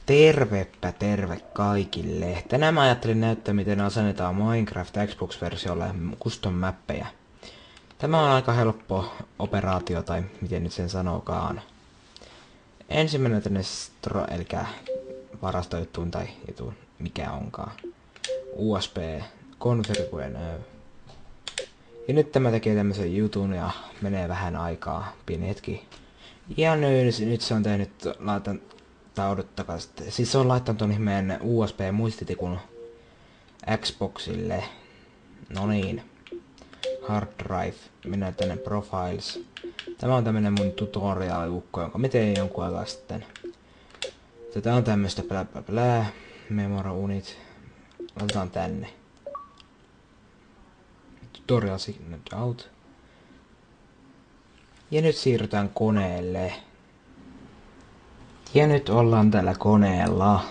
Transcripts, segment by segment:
Tervepä terve kaikille. Tänään mä ajattelin näyttää, miten asennetaan Minecraft Xbox-versiolle custom-mappeja. Tämä on aika helppo operaatio, tai miten nyt sen sanookaan. Ensin mennään tänne eli varastojuttuun tai jutun, mikä onkaan. USB, configure now. Ja nyt tämä tekee tämmösen jutun ja menee vähän aikaa, pieni hetki. Ja nyt se on tehnyt, laitan odottakaa sitten. Siis se on laittanut ton ihmeen USB-muistitikun Xboxille. No niin. Hard drive. Mennään tänne profiles. Tämä on tämmönen mun tutorial-ukko, jonka mä tein jonkun aikaa sitten. Tätä on tämmöstä blä blä blä. Memory unit. Laitetaan tänne. Tutorial signed out. Ja nyt siirrytään koneelle. Ja nyt ollaan tällä koneella.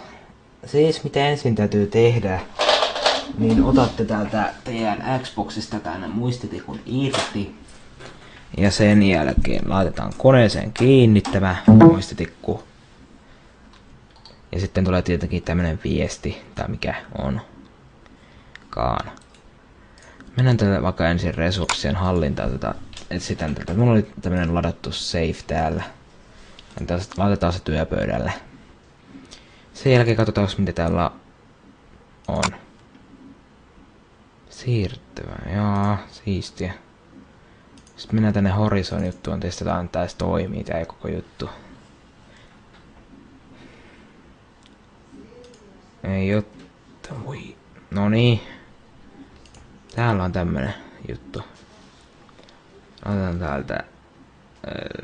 Siis mitä ensin täytyy tehdä, niin otatte täältä teidän Xboxista tänne muistitikun irti. Ja sen jälkeen laitetaan koneeseen kiinni tämä muistitikku. Ja sitten tulee tietenkin tämmönen viesti, tai mikä on kaan. Mennään tälle vaikka ensin resurssien hallintaan, etsitään tältä. Mulla oli tämmönen ladattu save täällä. Laitetaan se työpöydälle. Sen jälkeen katsotaan, mitä täällä on. Siirtyvä, joo, siistiä. Sitten mennään tänne Horizon juttuun, testataan, että tää toimii tää koko juttu. Ei jotta, voi. No niin. Täällä on tämmönen juttu. Otetaan täältä,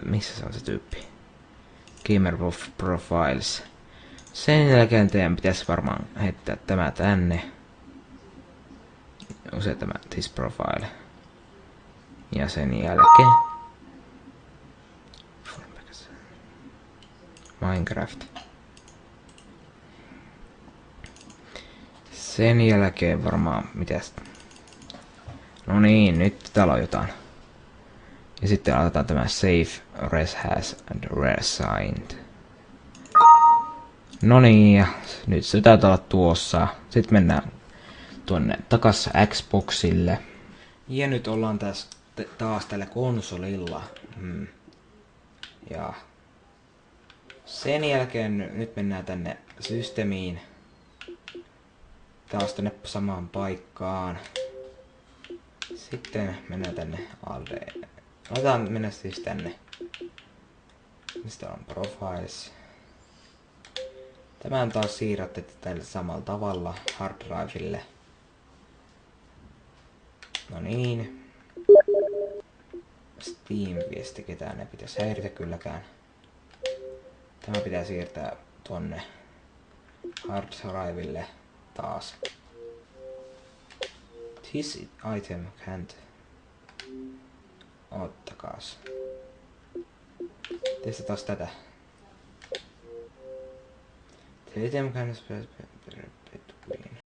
missä se on se tyyppi? Gamer Profiles. Sen jälkeen teidän pitäisi varmaan heittää tämä tänne. Usein tämä this profile. Ja sen jälkeen Minecraft. Sen jälkeen varmaan mitäs. No niin, nyt täällä on jotain. Ja sitten aloitetaan tämä save res has and reassigned. No niin, ja nyt se täytyy olla tuossa. Sitten mennään tuonne takas Xboxille. Ja nyt ollaan taas tällä konsolilla. Ja sen jälkeen nyt mennään tänne systeemiin. Taas tänne samaan paikkaan. Sitten mennään tänne AD. Otetaan mennä siis tänne. Mistä on profiles. Tämän taas siirrätte tälle samalla tavalla hard drivelle. No niin. Steam-viesti, ketään ei pitäisi häiritä kylläkään. Tämä pitää siirtää tonne hard drivelle taas. This item can't. Ottakaas. Testataan tätä. The item can't.